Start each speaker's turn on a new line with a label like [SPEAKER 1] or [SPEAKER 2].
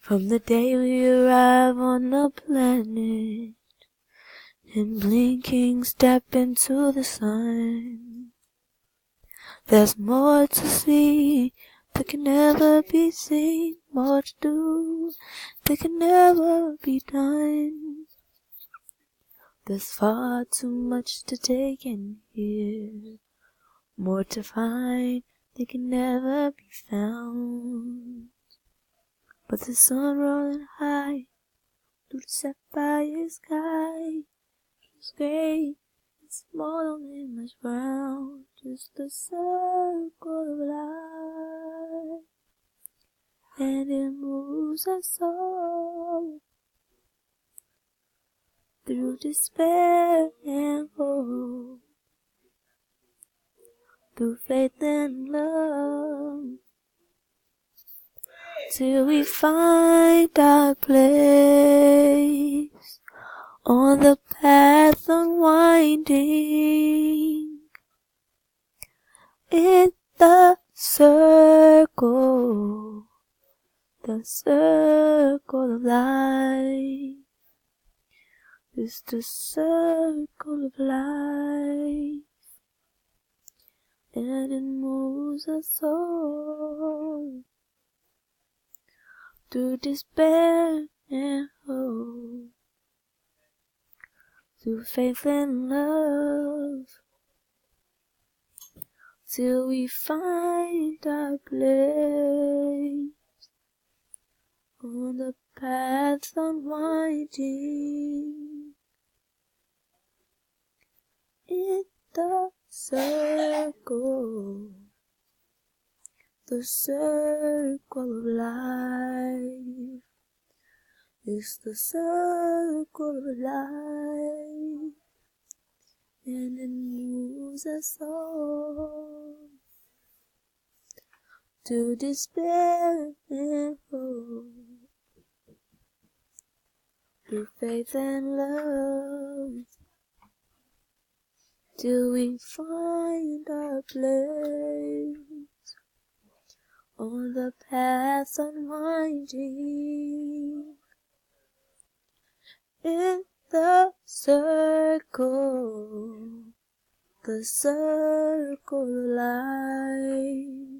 [SPEAKER 1] From the day we arrive on the planet and blinking step into the sun, there's more to see that can never be seen, more to do that can never be done. There's far too much to take in here, more to find that can never be found. But the sun rolling high through the sapphire sky is gray, it's small and much round, just a circle of light, and it moves us all through despair and hope, through faith and love, till we find our place on the path unwinding in the circle of life. It's the circle of life, and it moves us all through despair and hope, through faith and love, till we find our place on the path unwinding in the circle of life. It's the circle of life, and it moves us all to despair and hope, through faith and love, till we find our place on the path unwinding in the circle of life.